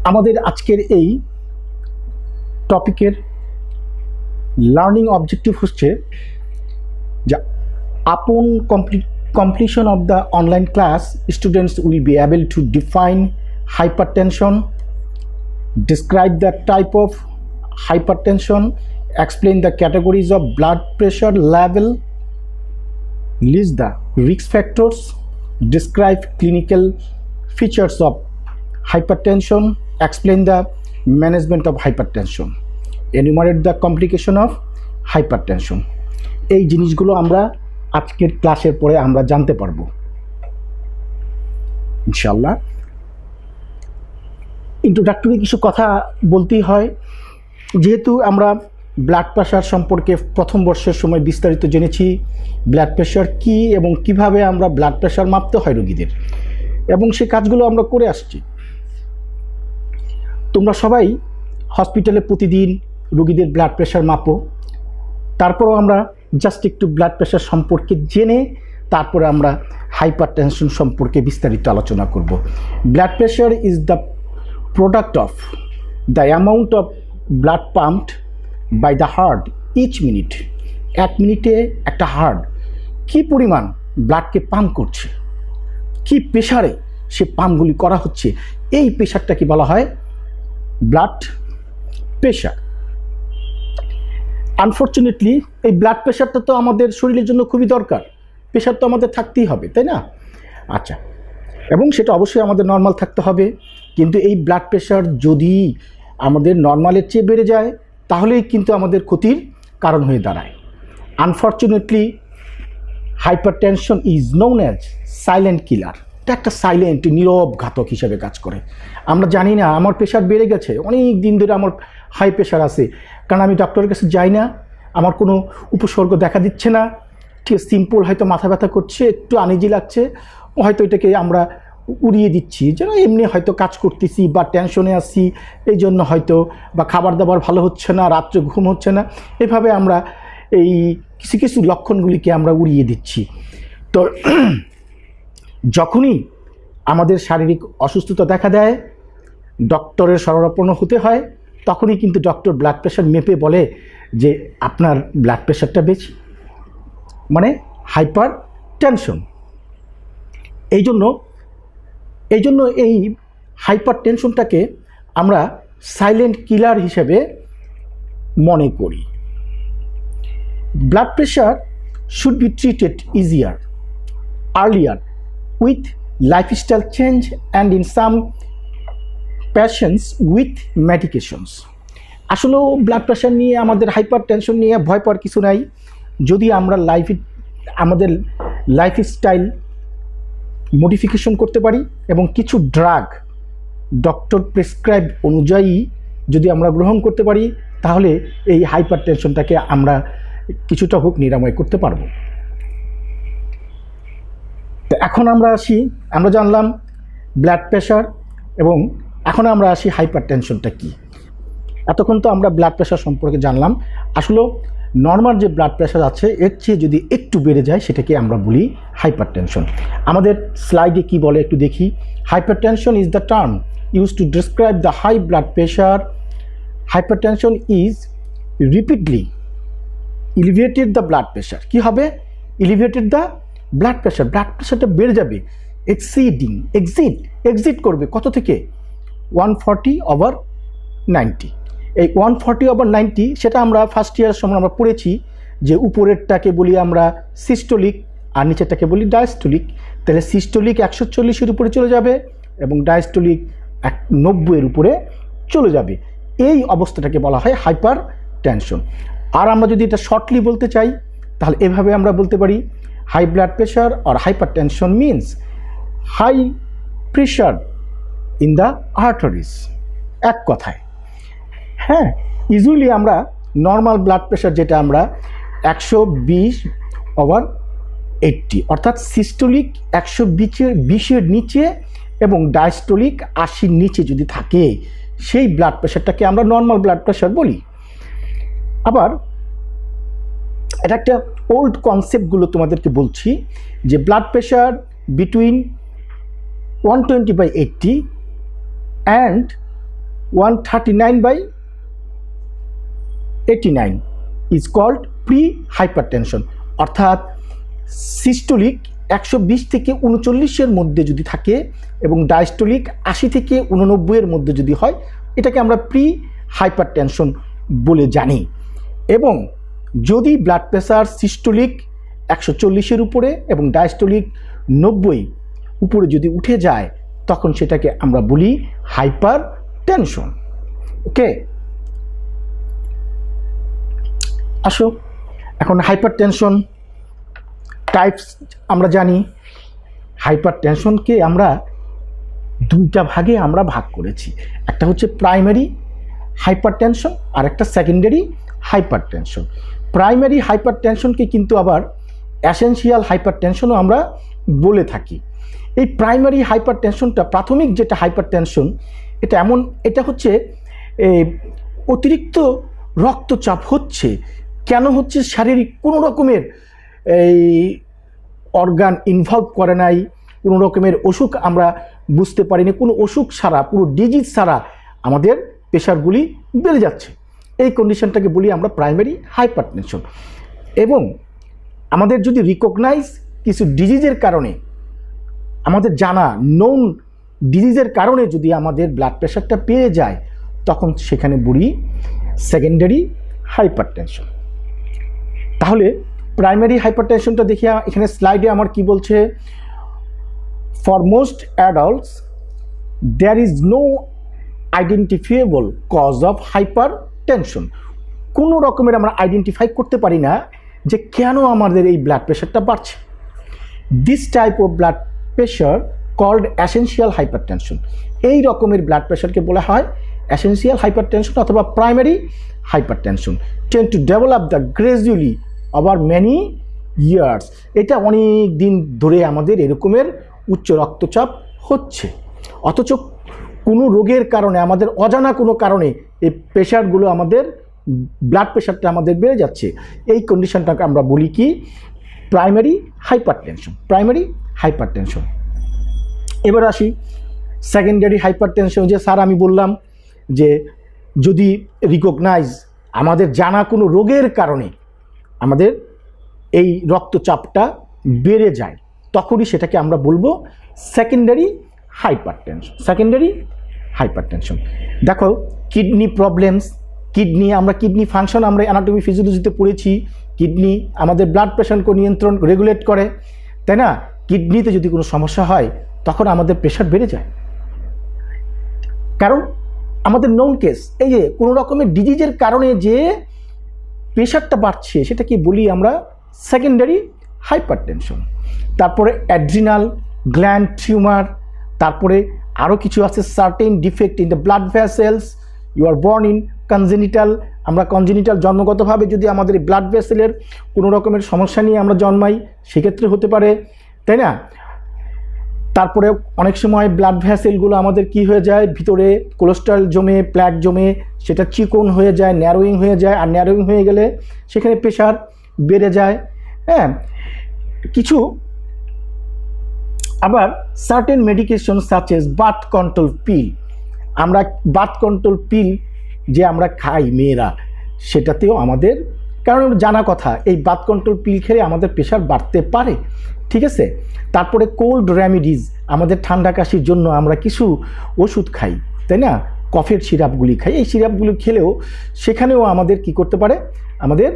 আমাদের আজকের এই টপিকের লার্নিং অবজেক্টিভ হচ্ছে যে upon completion of the online class, students will be able to define hypertension, describe the type of hypertension, explain the categories of blood pressure level, list the risk factors, describe clinical features of hypertension, explain the management of hypertension, enumerate the complication of hypertension. এই জিনিসগুলো আমরা আজকের ক্লাসের পরে আমরা জানতে পারবো ইনশাআল্লাহ। ইন্ট্রোডাক্টরি কিছু কথা বলতেই হয়, যেহেতু আমরা ব্লাড প্রেশার সম্পর্কে প্রথম বর্ষের সময় বিস্তারিত জেনেছি, ব্লাড প্রেশার কি এবং কিভাবে আমরা ব্লাড প্রেশার মাপতে হয় রোগীদের, এবং সেই কাজগুলো আমরা করে আসছি। তোমরা সবাই হসপিটালে প্রতিদিন রোগীদের ব্লাড প্রেশার মাপো, তারপরও আমরা জাস্ট একটু ব্লাড প্রেশার সম্পর্কে জেনে তারপরে আমরা হাইপারটেনশন সম্পর্কে বিস্তারিত আলোচনা করব। Blood pressure is the product of the amount of blood pumped by the heart each minute. এক মিনিটে একটা হার্ট কী পরিমাণ ব্লাডকে পাম্প করছে, কি প্রেশারে সে পাম্পগুলি করা হচ্ছে, এই প্রেশারটাকে বলা হয় ব্লাড প্রেশার। আনফর্চুনেটলি এই ব্লাড প্রেশারটা তো আমাদের শরীরের জন্য খুবই দরকার, প্রেশার তো আমাদের থাকতেই হবে, তাই না? আচ্ছা, এবং সেটা অবশ্যই আমাদের নর্মাল থাকতে হবে, কিন্তু এই ব্লাড প্রেশার যদি আমাদের নর্মালের চেয়ে বেড়ে যায় তাহলেই কিন্তু আমাদের ক্ষতির কারণ হয়ে দাঁড়ায়। Unfortunately hypertension is known as silent killer. এটা একটা সাইলেন্ট নীরব ঘাতক হিসেবে কাজ করে। আমরা জানি না আমার প্রেশার বেড়ে গেছে, অনেক দিন ধরে আমার হাই প্রেশার আছে, কারণ আমি ডক্টরের কাছে যাই না, আমার কোনো উপসর্গ দেখা দিচ্ছে না, ঠিক সিম্পল হয়তো মাথা ব্যথা করছে, একটু আনইজি লাগছে, হয়তো এটাকে আমরা উড়িয়ে দিচ্ছি, যেন এমনি হয়তো কাজ করতেছি বা টেনশনে আছি এই জন্য হয়তো, বা খাবার দাবার ভালো হচ্ছে না, রাত্রে ঘুম হচ্ছে না, এভাবে আমরা এই কিছু কিছু লক্ষণগুলিকে আমরা উড়িয়ে দিচ্ছি। তো যখনই আমাদের শারীরিক অসুস্থতা দেখা দেয়, ডক্টরের শরণাপন্ন হতে হয়, তখনই কিন্তু ডক্টর ব্লাড প্রেশার মেপে বলে যে আপনার ব্লাড প্রেশারটা বেশি, মানে হাইপার টেনশন। এই জন্য এই হাইপার টেনশনটাকে আমরা সাইলেন্ট কিলার হিসেবে মনে করি। Blood pressure should be treated easier, earlier with lifestyle change and in some patients with medications. আসলেও ব্লাড প্রেশার নিয়ে, আমাদের হাইপার টেনশন নিয়ে ভয় পাওয়ার কিছু নাই, যদি আমরা আমাদের লাইফস্টাইল মডিফিকেশন করতে পারি এবং কিছু ড্রাগ ডক্টর প্রেসক্রাইব অনুযায়ী যদি আমরা গ্রহণ করতে পারি, তাহলে এই হাইপার টেনশনটাকে আমরা কিছুটা হোক নিরাময় করতে পারবো। তো এখন আমরা জানলাম ব্লাড প্রেশার, এবং এখন আমরা আসি হাইপার টেনশনটা কী। এতক্ষণ তো আমরা ব্লাড প্রেশার সম্পর্কে জানলাম। আসলে নর্মাল যে ব্লাড প্রেশার আছে এর চেয়ে যদি একটু বেড়ে যায় সেটাকে আমরা বলি হাইপার টেনশন। আমাদের স্লাইডে কি বলে একটু দেখি। Hypertension is the term use to describe the high blood pressure. Hypertension is repeatedly elevated the blood pressure. কী হবে? Elevated the blood pressure, blood প্রেশারটা বেড়ে যাবে, এক্সিট করবে কত থেকে? 140/90। এই 140/90 সেটা আমরা ফার্স্ট ইয়ারের সময় আমরা পড়েছি যে উপরেরটাকে বলি আমরা সিস্টোলিক আর নিচেরটাকে বলি ডায়াস্টোলিক। তাহলে সিস্টোলিক 140-এর উপরে চলে যাবে এবং ডায়াস্টোলিক 90-এর উপরে চলে যাবে। এই অবস্থাটাকে বলা হয় হাইপার টেনশন। আর আমরা যদি এটা শর্টলি বলতে চাই তাহলে এভাবে আমরা বলতে পারি, high blood pressure or hypertension means high pressure in the arteries। এক কথায়, হ্যাঁ, ইউজুয়ালি আমরা নর্মাল ব্লাড প্রেশার যেটা আমরা 120/80, অর্থাৎ সিস্টোলিক 120-এর নিচে এবং ডায়াস্টোলিক 80-র নিচে যদি থাকে সেই ব্লাড প্রেশারটাকে আমরা নর্মাল ব্লাড প্রেশার বলি। আবার এটা একটা ওল্ড কনসেপ্টগুলো তোমাদেরকে বলছি যে blood pressure between 120/80 and 139/89 is called pre hypertension. অর্থাৎ সিস্টোলিক 120 থেকে 39-এর মধ্যে যদি থাকে এবং ডায়াস্টোলিক 80 থেকে 89-এর মধ্যে যদি হয়, এটাকে আমরা প্রি হাইপারটেনশন বলে জানি। এবং যদি ব্লাড প্রেশার সিস্টোলিক 140-এর উপরে এবং ডায়াস্টোলিক 90 উপরে যদি উঠে যায়, তখন সেটাকে আমরা বলি হাইপার টেনশন। ওকে, আসো এখন হাইপার টেনশন টাইপস আমরা জানি। হাইপার টেনশনকে আমরা দুইটা ভাগে আমরা ভাগ করেছি, একটা হচ্ছে প্রাইমারি হাইপার টেনশন আর একটা সেকেন্ডারি হাইপার টেনশন। প্রাইমারি হাইপার টেনশনকে কিন্তু আবার এসেনশিয়াল হাইপার টেনশনও আমরা বলে থাকি। এই প্রাইমারি হাইপার টেনশনটা, প্রাথমিক যেটা হাইপার টেনশন, এটা হচ্ছে অতিরিক্ত রক্তচাপ হচ্ছে। কেন হচ্ছে? শারীরিক কোনো রকমের এই অর্গান ইনভলভ করে নাই, কোনো রকমের অসুখ আমরা বুঝতে পারিনি, কোনো অসুখ ছাড়া, পুরো ডিজিজ ছাড়া আমাদের প্রেশারগুলি বেড়ে যাচ্ছে। এই কন্ডিশনটাকে বলি আমরা প্রাইমারি হাইপার টেনশন। এবং আমাদের যদি রিকগনাইজ কিছু ডিজিজের কারণে, আমাদের জানা নোন ডিজিজের কারণে যদি আমাদের ব্লাড প্রেশারটা বেড়ে যায়, তখন সেখানে বলি সেকেন্ডারি হাইপার টেনশন। তাহলে প্রাইমারি হাইপার টেনশনটা দেখি এখানে স্লাইডে আমার কি বলছে। For most adults there is no identifiable cause of hypertension. কোনো রকমের আমরা আইডেন্টিফাই করতে পারি না যে কেন আমাদের এই ব্লাড প্রেশারটা বাড়ছে। This type of blood pressure called essential hypertension. এই রকমের ব্লাড প্রেশারকে বলা হয় এসেনশিয়াল হাইপার টেনশন অথবা primary hypertension. Tend to develop the gradually over many years. এটা অনেক দিন ধরে আমাদের এরকমের উচ্চ রক্তচাপ হচ্ছে, অথচ কোনো রোগের কারণে, আমাদের অজানা কোনো কারণে এই প্রেশারগুলো, আমাদের ব্লাড প্রেশারটা আমাদের বেড়ে যাচ্ছে। এই কন্ডিশনটাকে আমরা বলি কি primary hypertension. Primary hyper tension. এবার আসি সেকেন্ডারি হাইপার টেনশন। যে স্যার আমি বললাম যে যদি রিকগনাইজ আমাদের জানা কোনো রোগের কারণে আমাদের এই রক্তচাপটা বেড়ে যায়, তখনই সেটাকে আমরা বলবো secondary hyper tension. Secondary hyper tension. দেখো কিডনি প্রবলেমস, আমরা কিডনি ফাংশন আমরা অ্যানাটমি ফিজিওলজিতে পড়েছি। কিডনি আমাদের ব্লাড প্রেশারকে নিয়ন্ত্রণ রেগুলেট করে, তাই না? কিডনিতে যদি কোনো সমস্যা হয় তখন আমাদের প্রেশার বেড়ে যায়। কারণ আমাদের নোন কেস, এই যে কোনো রকমের ডিজিজের কারণে যে প্রেশারটা বাড়ছে, সেটাকে বলি আমরা সেকেন্ডারি হাইপার টেনশন। তারপরে অ্যাড্রিনাল গ্ল্যান্ড টিউমার, তারপরে আরও কিছু আছে certain defect in the blood vessels, you are born in congenital. আমরা কনজেনিটাল জন্মগতভাবে যদি আমাদের ব্লাড ভেসেলের কোনো রকমের সমস্যা নিয়ে আমরা জন্মাই, সেক্ষেত্রে হতে পারে, তাই না? তারপরে অনেক সময় ব্লাড ভেসেলগুলো আমাদের কি হয়ে যায়, ভিতরে কোলেস্ট্রল জমে, প্ল্যাক জমে, সেটা চিকন হয়ে যায়, ন্যারোয়িং হয়ে যায়, আর ন্যারোয়িং হয়ে গেলে সেখানে প্রেশার বেড়ে যায়। হ্যাঁ, কিছু আবার certain medication such as birth control পিল, আমরা বার্থ কন্ট্রোল পিল যে আমরা খাই মেয়েরা, সেটাতেও আমাদের, কারণ জানা কথা এই বার্থ কন্ট্রোল পিল খেলে আমাদের প্রেশার বাড়তে পারে, ঠিক আছে? তারপরে কোল্ড রেমিডিজ, আমাদের ঠান্ডা কাশির জন্য আমরা কিছু ওষুধ খাই, তাই না? কফের সিরাপগুলি খাই, এই সিরাপগুলি খেলেও সেখানেও আমাদের কি করতে পারে, আমাদের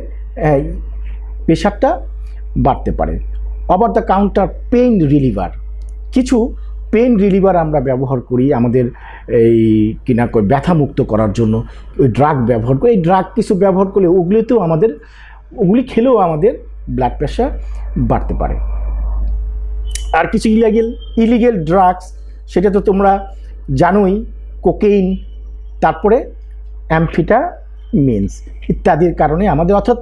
প্রেশারটা বাড়তে পারে। Over the counter pain reliever, কিছু পেইন রিলিভার আমরা ব্যবহার করি আমাদের এই কিনা ব্যথামুক্ত করার জন্য, ওই ড্রাগ ব্যবহার করি। এই ড্রাগ কিছু ব্যবহার করলে ওগুলি খেলেও আমাদের ব্লাড প্রেশার বাড়তে পারে। আর কিছু ইলিগেল ড্রাগস, সেটা তো তোমরা জানোই, কোকেইন, তারপরে অ্যাম্ফেটামিনস ইত্যাদির কারণে আমাদের, অর্থাৎ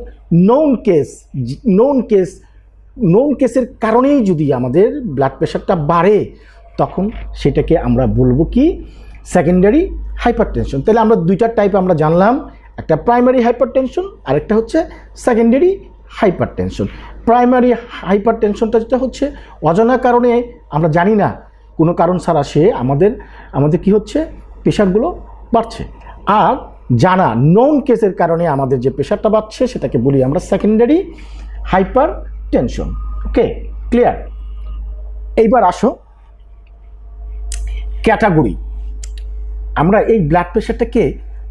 নোন কেসের কারণেই যদি আমাদের ব্লাড প্রেশারটা বাড়ে, তখন সেটাকে আমরা বলবো কি সেকেন্ডারি হাইপার টেনশন। তাহলে আমরা দুইটা টাইপ আমরা জানলাম, একটা প্রাইমারি হাইপার টেনশন আর একটা হচ্ছে সেকেন্ডারি হাইপার টেনশন। প্রাইমারি হাইপার টেনশনটা যেটা হচ্ছে অজানা কারণে, আমরা জানি না, কোনো কারণ ছাড়া সে আমাদের কি হচ্ছে, প্রেশারগুলো বাড়ছে। আর জানা নোন কেসের কারণে আমাদের যে প্রেশারটা বাড়ছে সেটাকে বলি আমরা সেকেন্ডারি হাইপার টেনশন। ওকে, ক্লিয়ার? এইবার আসো ক্যাটাগরি। আমরা এই ব্লাড প্রেশারটাকে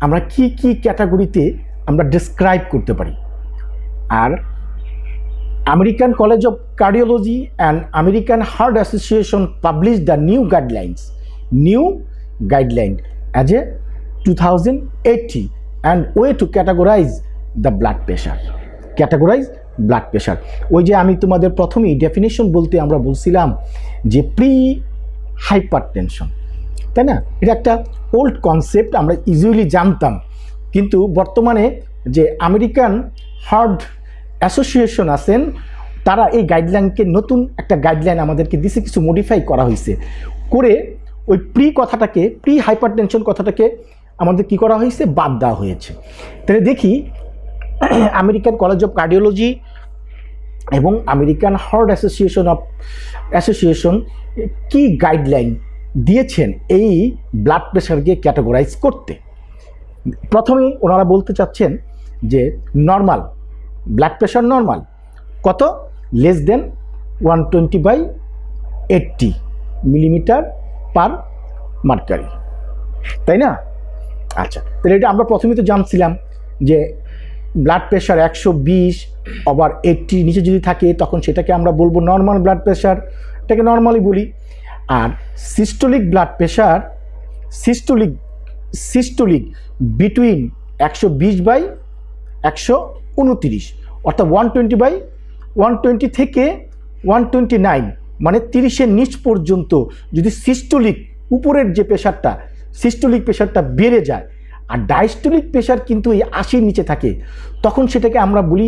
আমরা কি কি ক্যাটাগরিতে আমরা ডিসক্রাইব করতে পারি। আর American College of Cardiology and American Heart Association publish the new guideline as a 2080 and way to categorize the blood pressure. Categorize blood pressure. ওই যে আমি তোমাদের প্রথমেই ডেফিনেশন বলতে আমরা বলছিলাম যে প্রি হাইপারটেনশন, তাই না? এটা একটা ওল্ড কনসেপ্ট, আমরা ইজিলি জানতাম, কিন্তু বর্তমানে যে আমেরিকান হার্ট অ্যাসোসিয়েশন আছেন তারা এই গাইডলাইনকে নতুন একটা গাইডলাইন আমাদেরকে দিছে, কিছু মডিফাই করা হয়েছে করে ওই প্রি হাইপারটেনশন কথাটাকে আমাদের কি করা হয়েছে, বাদ দেওয়া হয়েছে। তাহলে দেখি আমেরিকান কলেজ অফ কার্ডিওলজি এবং আমেরিকান হার্ট অ্যাসোসিয়েশন কি গাইডলাইন দিয়েছেন এই ব্লাড প্রেশারকে ক্যাটাগরাইজ করতে। প্রথমে ওনারা বলতে চাচ্ছেন যে নর্মাল ব্লাড প্রেশার, নর্মাল কত, লেস দেন 120/80 মিলিমিটার পার মার্কারি, তাই না? আচ্ছা, তাহলে এটা আমরা প্রথমে তো জানছিলাম যে ব্লাড প্রেশার 120 ওভার 80 নিচে যদি থাকে তখন সেটাকে আমরা বলবো নর্মাল ব্লাড প্রেশার, এটাকে নর্মালি বলি। আর systolic blood pressure, systolic between 120/129 অর্থাৎ 120/120 থেকে 129 মানে 30-এর নিচ পর্যন্ত যদি সিস্টোলিক উপরের যে প্রেশারটা, সিস্টোলিক প্রেশারটা বেড়ে যায় আর ডায়াস্টোলিক প্রেশার কিন্তু এই 80-র নিচে থাকে তখন সেটাকে আমরা বলি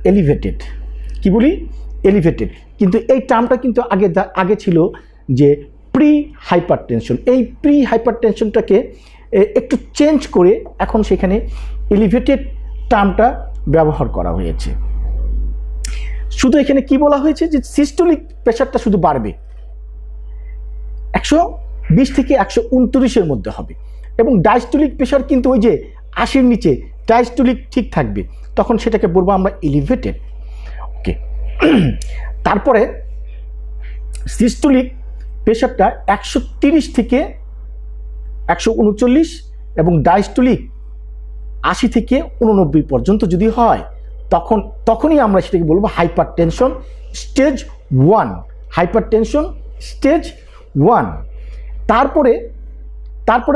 এলিভেটেড। কি বলি? এলিভেটেড। কিন্তু এই টার্মটা কিন্তু আগে ছিল যে প্রি হাইপারটেনশন। এই প্রি হাইপারটেনশনটাকে একটু চেঞ্জ করে এখন সেখানে এলিভেটেড টার্মটা ব্যবহার করা হয়েছে। শুধু এখানে কি বলা হয়েছে যে সিস্টোলিক প্রেশারটা শুধু বাড়বে, 120 থেকে 129-এর মধ্যে হবে, এবং ডায়াস্টোলিক প্রেশার কিন্তু ওই যে 80-র নিচে ডায়াস্টোলিক ঠিক থাকবে, তখন সেটাকে বলবো আমরা এলিভেটেড। ওকে, তারপরে সিস্টোলিক প্রেশারটা 130 থেকে 139 এবং ডায়াস্টোলিক 80 থেকে 89 পর্যন্ত যদি হয় তখনই আমরা সেটাকে বলবো হাইপারটেনশন স্টেজ 1। Hypertension stage 1। তারপরে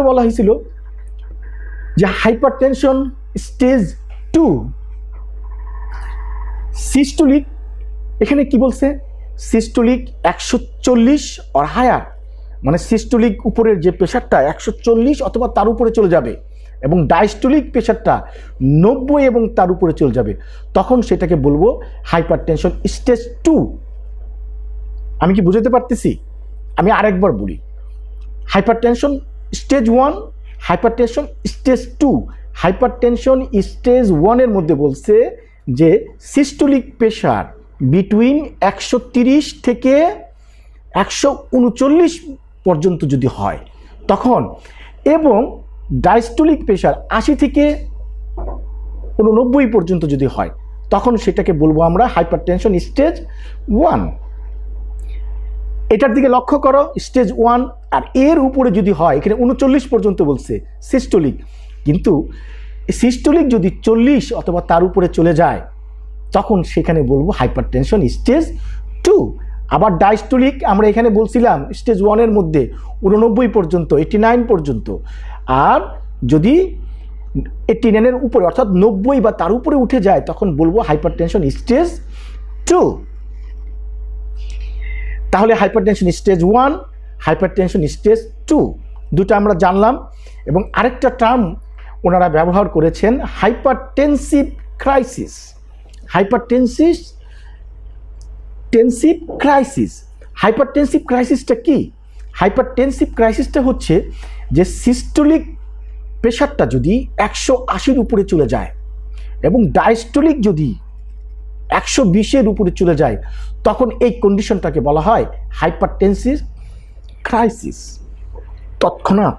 বলা হয়েছিল যে হাইপারটেনশন স্টেজ 2 সিস্টোলিক। এখানে কি বলছে? সিস্টোলিক 140 অর হায়ার, মানে সিস্টোলিক উপরের যে প্রেশারটা 140 অথবা তার উপরে চলে যাবে এবং ডায়াস্টোলিক প্রেশারটা 90 এবং তার উপরে চলে যাবে, তখন সেটাকে বলবো হাইপারটেনশন স্টেজ 2। আমি কি বুঝাতে পারতেছি? আমি আরেকবার বলি, hypertension stage 1, hypertension stage 2। Hypertension stage 1-এর মধ্যে বলছে যে সিস্টোলিক প্রেশার বিটুইন 130 থেকে 139 পর্যন্ত যদি হয় তখন, এবং ডায়াস্টোলিক প্রেশার 80 থেকে 89 পর্যন্ত যদি হয় তখন সেটাকে বলবো আমরা হাইপারটেনশন স্টেজ 1। এটার দিকে লক্ষ্য করো, স্টেজ 1 আর এর উপরে যদি হয়, এখানে 39 পর্যন্ত বলছে সিস্টোলিক, কিন্তু সিস্টোলিক যদি 40 অথবা তার উপরে চলে যায় তখন সেখানে বলবো হাইপারটেনশন স্টেজ 2। আবার ডায়াস্টোলিক আমরা এখানে বলছিলাম স্টেজ 1-এর মধ্যে 89 পর্যন্ত, 89 পর্যন্ত, আর যদি 89-এর উপরে অর্থাৎ 90 বা তার উপরে উঠে যায় তখন বলবো হাইপারটেনশন স্টেজ 2। তাহলে হাইপারটেনশন স্টেজ 1, হাইপারটেনশন স্টেজ 2 দুটো আমরা জানলাম। এবং আরেকটা টার্ম ওনারা ব্যবহার করেছেন হাইপারটেনসিভ ক্রাইসিস। হাইপারটেনসিভ ক্রাইসিসটা কি? হাইপারটেনসিভ ক্রাইসিসটা হচ্ছে যে সিস্টোলিক প্রেশারটা যদি 180-এর উপরে চলে যায় এবং ডায়াস্টোলিক যদি 120-এর উপরে চলে যায় তখন এই কন্ডিশনটাকে বলা হয় হাইপারটেনসিভ ক্রাইসিস। তৎক্ষণাৎ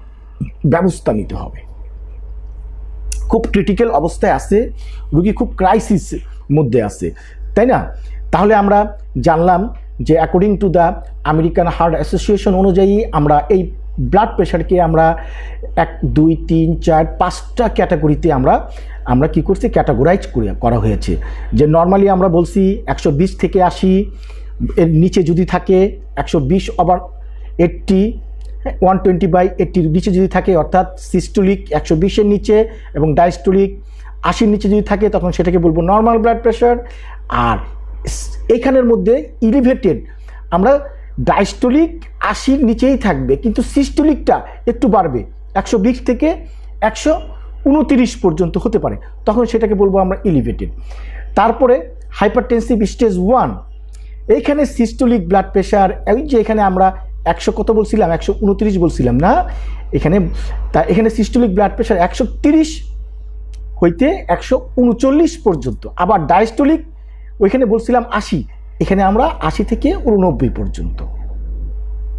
ব্যবস্থা নিতে হবে। খুব ক্রিটিক্যাল অবস্থায় আছে রোগী, খুব ক্রাইসিস মধ্যে আছে, তাই না? তাহলে আমরা জানলাম যে according to the American Heart association অনুযায়ী আমরা এই ব্লাড প্রেশারকে আমরা 1, 2, 3, 4, 5টা ক্যাটাগরিতে আমরা কি করছি, ক্যাটাগরাইজ করা হয়েছে। যে নর্মালি আমরা বলছি 120 থেকে 80, এর নিচে যদি থাকে 120/80, 120/80 নিচে যদি থাকে অর্থাৎ সিস্টোলিক 120-এর নিচে এবং ডায়াস্টোলিক 80-র নিচে যদি থাকে তখন সেটাকে বলবো নর্মাল ব্লাড প্রেশার। আর এখানের মধ্যে ইলিভেটেড আমরা ডায়াস্টোলিক 80-র নিচেই থাকবে, কিন্তু সিস্টোলিকটা একটু বাড়বে, 120 থেকে 129 পর্যন্ত হতে পারে, তখন সেটাকে বলবো আমরা ইলিভেটেড। তারপরে হাইপারটেনসিভ স্টেজ 1, এইখানে সিস্টোলিক ব্লাড প্রেশার, এই যে এখানে আমরা 100 কত বলছিলাম, 129 বলছিলাম না, এখানে সিস্টোলিক ব্লাড প্রেশার 130 হইতে 139 পর্যন্ত। আবার ডায়াস্টোলিক ওইখানে বলছিলাম 80, এখানে আমরা 80 থেকে 89 পর্যন্ত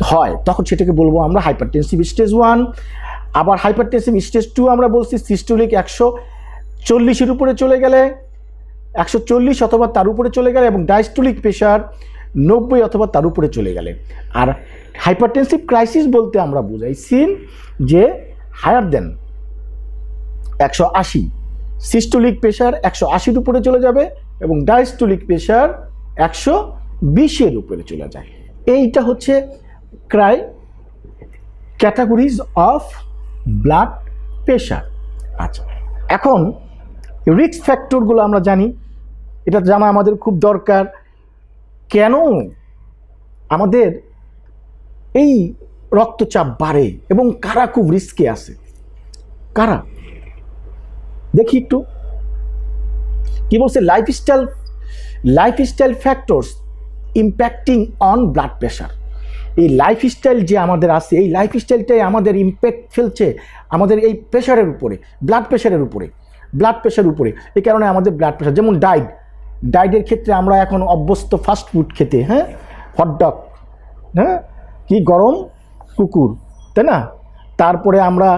হয়, তখন সেটাকে বলবো আমরা হাইপারটেনসিভ স্টেজ 1। আবার হাইপারটেনসিভ স্টেজ 2 আমরা বলছি সিস্টোলিক 140-এর উপরে চলে গেলে, 140 অথবা তার উপরে চলে গেলে, এবং ডায়াস্টোলিক প্রেশার 90 অথবা তার উপরে চলে গেলে। আর হাইপারটেনসিভ ক্রাইসিস বলতে আমরা বুঝাইছি যে হায়ার দেন 180, সিস্টোলিক প্রেশার 180-এর উপরে চলে যাবে এবং ডায়াস্টোলিক প্রেশার 120-এর উপরে চলে যায়। এইটা হচ্ছে ক্যাটাগরিজ অফ ব্লাড প্রেশার। আচ্ছা, এখন রিস্ক ফ্যাক্টরগুলো আমরা জানি, এটা জানা আমাদের খুব দরকার। কেন আমাদের এই রক্তচাপ বাড়ে এবং কারা খুব রিস্কে আছে, কারা দেখি একটু কি বলছে। Lifestyle factors impacting on blood pressure. এই লাইফস্টাইল যে আমাদের আছে, এই লাইফস্টাইলটাই আমাদের ইম্প্যাক্ট ফেলছে আমাদের এই প্রেশারের উপরে, ব্লাড প্রেশারের উপরে। এই কারণে আমাদের ব্লাড প্রেশার, যেমন ডায়েটের ক্ষেত্রে আমরা এখন অভ্যস্ত ফাস্ট ফুড খেতে, হ্যাঁ, হটডগ, হ্যাঁ, কি গরম কুকুর, তাই না? তারপরে আমরা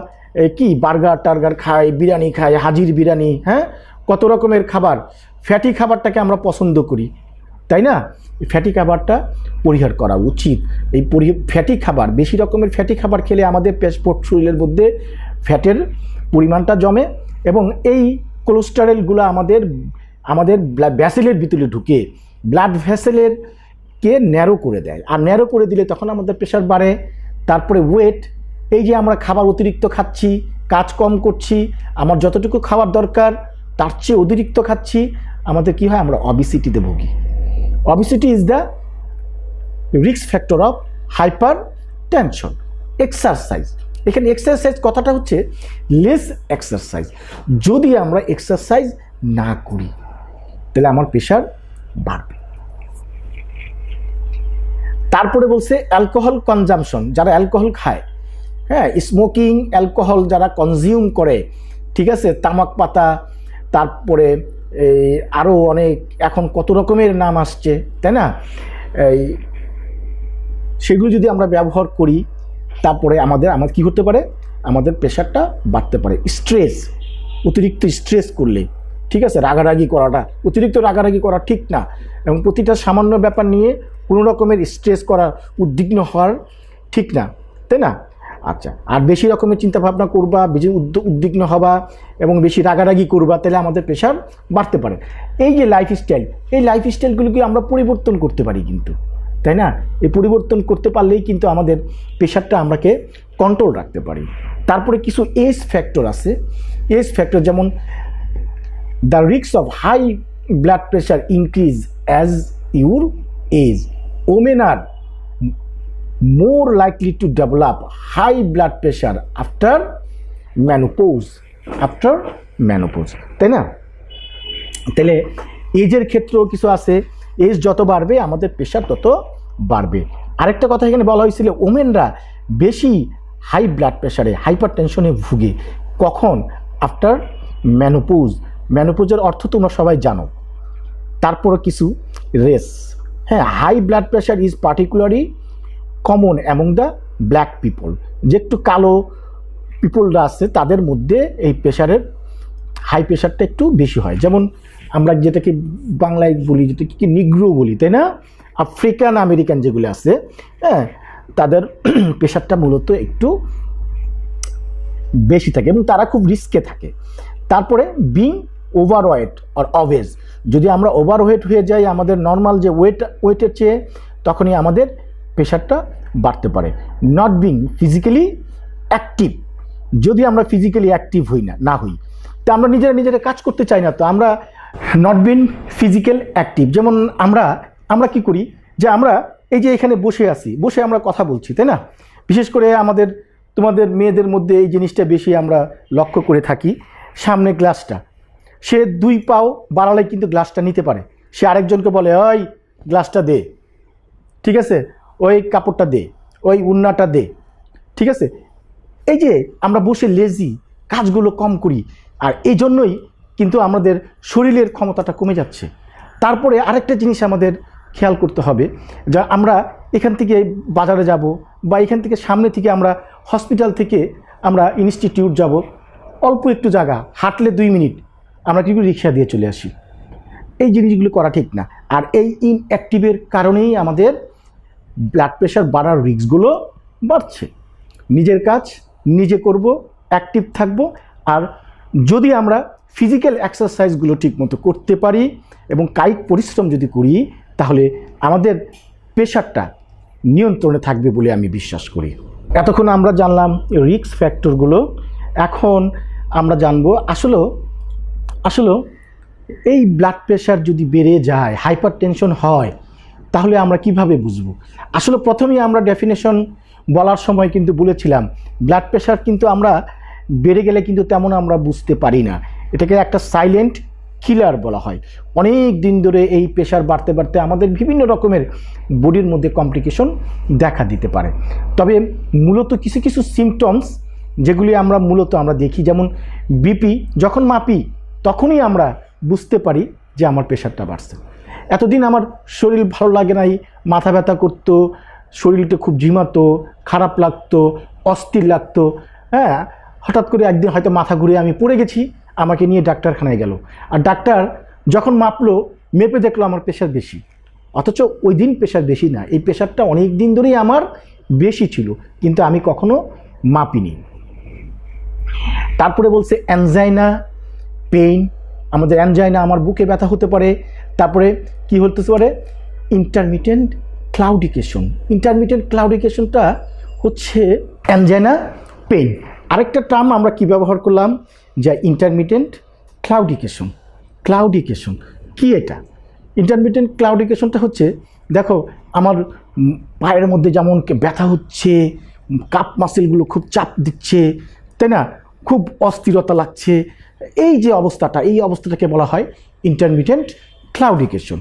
কি বার্গার খাই, বিরিয়ানি খাই, হাজির বিরিয়ানি, হ্যাঁ, কত রকমের খাবার, ফ্যাটি খাবারটাকে আমরা পছন্দ করি, তাই না? এই ফ্যাটি খাবারটা পরিহার করা উচিত। এই ফ্যাটি খাবার, বেশি রকমের ফ্যাটি খাবার খেলে আমাদের শরীরের মধ্যে ফ্যাটের পরিমাণটা জমে এবং এই কোলেস্টেরলগুলো আমাদের ভ্যাসেলের ভিতরে ঢুকে ব্লাড ভ্যাসেলেরকে ন্যারো করে দেয়, আর ন্যারো করে দিলে তখন আমাদের প্রেশার বাড়ে। তারপরে ওয়েট, এই যে আমরা খাবার অতিরিক্ত খাচ্ছি, কাজ কম করছি, আমার যতটুকু খাবার দরকার তার চেয়ে অতিরিক্ত খাচ্ছি, আমাদের কি হয়, আমরা অবিসিটিতে ভুগি। Obesity is the risk factor of hyper tension. Exercise, এখানে এক্সারসাইজ কথাটা হচ্ছে লেস এক্সারসাইজ। যদি আমরা এক্সারসাইজ না করি তাহলে আমার প্রেশার বাড়বে। তারপরে বলছে অ্যালকোহল কনজামশন, যারা অ্যালকোহল খায়, হ্যাঁ, স্মোকিং, অ্যালকোহল যারা কনজিউম করে, ঠিক আছে, তামাক পাতা, তারপরে আরও অনেক এখন কত রকমের নাম আসছে, তাই না? সেগুলো যদি আমরা ব্যবহার করি তারপরে আমাদের কি হতে পারে, আমাদের প্রেশারটা বাড়তে পারে। স্ট্রেস, অতিরিক্ত স্ট্রেস করলে, ঠিক আছে, অতিরিক্ত রাগারাগি করা ঠিক না, এবং প্রতিটা সামান্য ব্যাপার নিয়ে কোনো রকমের স্ট্রেস করা, উদ্বিগ্ন হওয়ার ঠিক না, তাই না? আচ্ছা, আর বেশি রকমের চিন্তাভাবনা করবা, বেশি উদ্বিগ্ন হবা এবং বেশি রাগারাগি করবা, তাহলে আমাদের প্রেশার বাড়তে পারে। এই যে লাইফস্টাইল, এই লাইফস্টাইলগুলোকে আমরা পরিবর্তন করতে পারি কিন্তু, তাই না? এই পরিবর্তন করতে পারলেই কিন্তু আমাদের প্রেশারটা আমরাকে কন্ট্রোল রাখতে পারি। তারপরে কিছু এজ ফ্যাক্টর আছে, এজ ফ্যাক্টর যেমন the risk of high blood pressure increase as your age. Women are more likely to develop high blood pressure after menopause, তাই না? তাহলে এজের ক্ষেত্রেও কিছু আছে, এজ যত বাড়বে আমাদের প্রেশার তত বাড়বে। আরেকটা কথা এখানে বলা হয়েছিল, ওমেনরা বেশি হাই ব্লাড প্রেশারে, হাইপার টেনশনে ভুগে কখন, আফটার ম্যানোপোজ। ম্যানোপোজের অর্থ তোমরা সবাই জানো। তারপরে কিছু রেস, হ্যাঁ, high blood pressure is particularly common among the black people, যে একটু কালো পিপলরা আছে তাদের মধ্যে এই প্রেশারের হাই প্রেশারটা একটু বেশি হয়। যেমন আমরা যেটাকে বাংলায় বলি, যেটাকে কি নিগ্রো বলি, তাই না? আফ্রিকান আমেরিকান যেগুলো আছে, হ্যাঁ, তাদের প্রেশারটা মূলত একটু বেশি থাকে এবং তারা খুব রিস্কে থাকে। তারপরে বিং ওভারওয়েট অর অবেজ, যদি আমরা ওভারওয়েট হয়ে যাই আমাদের নর্মাল যে ওয়েটের চেয়ে, তখনই আমাদের প্রেশারটা বাড়তে পারে। নট বিং ফিজিক্যালি অ্যাক্টিভ, যদি আমরা ফিজিক্যালি অ্যাক্টিভ না হই, তো আমরা নিজেরা কাজ করতে চাই না, তো আমরা নট বিন ফিজিক্যাল অ্যাক্টিভ। যেমন আমরা কি করি, যে আমরা এই যে এখানে বসে আমরা কথা বলছি, তাই না? বিশেষ করে তোমাদের মেয়েদের মধ্যে এই জিনিসটা বেশি আমরা লক্ষ্য করে থাকি। সামনে গ্লাসটা, সে 2 পাও বাড়ালে কিন্তু গ্লাসটা নিতে পারে, সে আরেকজনকে বলে ওই গ্লাসটা দে, ঠিক আছে, ওই কাপড়টা দে, ওই উন্নাটা দে, ঠিক আছে। এই যে আমরা বসে লেজি, কাজগুলো কম করি, আর এই জন্যই কিন্তু আমাদের শরীরের ক্ষমতাটা কমে যাচ্ছে। তারপরে আরেকটা জিনিস আমাদের খেয়াল করতে হবে, যা আমরা এখান থেকে বাজারে যাব বা এখান থেকে সামনে থেকে আমরা হসপিটাল থেকে আমরা ইনস্টিটিউট যাব, অল্প একটু জায়গা, হাঁটলে 2 মিনিট, আমরা কিন্তু রিক্সা দিয়ে চলে আসি। এই জিনিসগুলো করা ঠিক না। আর এই ইনঅ্যাক্টিভের কারণেই আমাদের ব্লাড প্রেশার বাড়ার রিস্কগুলো বাড়ছে। নিজের কাজ নিজে করব, অ্যাক্টিভ থাকব, আর যদি আমরা ফিজিক্যাল এক্সারসাইজগুলো ঠিকমতো করতে পারি এবং কায়িক পরিশ্রম যদি করি, তাহলে আমাদের প্রেশারটা নিয়ন্ত্রণে থাকবে বলে আমি বিশ্বাস করি। এতক্ষণ আমরা জানলাম রিস্ক ফ্যাক্টরগুলো, এখন আমরা জানবো আসলে এই ব্লাড প্রেশার যদি বেড়ে যায়, হাইপার টেনশন হয়, তাহলে আমরা কিভাবে বুঝবো? আসলে প্রথমেই আমরা ডেফিনেশন বলার সময় কিন্তু বলেছিলাম, ব্লাড প্রেশার কিন্তু আমরা বেড়ে গেলে কিন্তু তেমন আমরা বুঝতে পারি না, এটাকে একটা সাইলেন্ট কিলার বলা হয়। অনেক দিন ধরে এই প্রেশার বাড়তে বাড়তে আমাদের বিভিন্ন রকমের বডির মধ্যে কমপ্লিকেশন দেখা দিতে পারে। তবে মূলত কিছু সিমটমস যেগুলি আমরা দেখি, যেমন বিপি যখন মাপি তখনই আমরা বুঝতে পারি যে আমার প্রেশারটা বাড়ছে। এতদিন আমার শরীর ভালো লাগে নাই, মাথা ব্যথা করতো, শরীরটা খুব ঝিমাতো, খারাপ লাগতো, অস্থির লাগতো, হ্যাঁ, হঠাৎ করে একদিন হয়তো মাথা ঘুরে আমি পড়ে গেছি, আমাকে নিয়ে ডাক্তারখানায় গেল, আর ডাক্তার যখন মেপে দেখলো আমার প্রেশার বেশি, অথচ ওই দিন প্রেশার বেশি না, এই প্রেশারটা অনেক দিন ধরেই আমার বেশি ছিল, কিন্তু আমি কখনো মাপিনি। তারপরে বলছে অ্যানজাইনা পেইন, আমাদের অ্যানজাইনা, আমার বুকে ব্যথা হতে পারে। তারপরে কি হতে পারে, ইন্টারমিটেন্ট ক্লাউডিকেশনটা হচ্ছে অ্যানজাইনা পেইন। আরেকটা টার্ম আমরা কি ব্যবহার করলাম, যে ইন্টারমিটেন্ট ক্লাউডিকেশন কি? এটা ইন্টারমিটেন্ট ক্লাউডিকেশনটা হচ্ছে, দেখো আমার পায়ের মধ্যে যেমন ব্যথা হচ্ছে, কাপ মাসেলগুলো খুব চাপ দিচ্ছে, তাই না, খুব অস্থিরতা লাগছে, এই যে অবস্থাটাকে বলা হয় ইন্টারমিটেন্ট ক্লাউডিকেশন।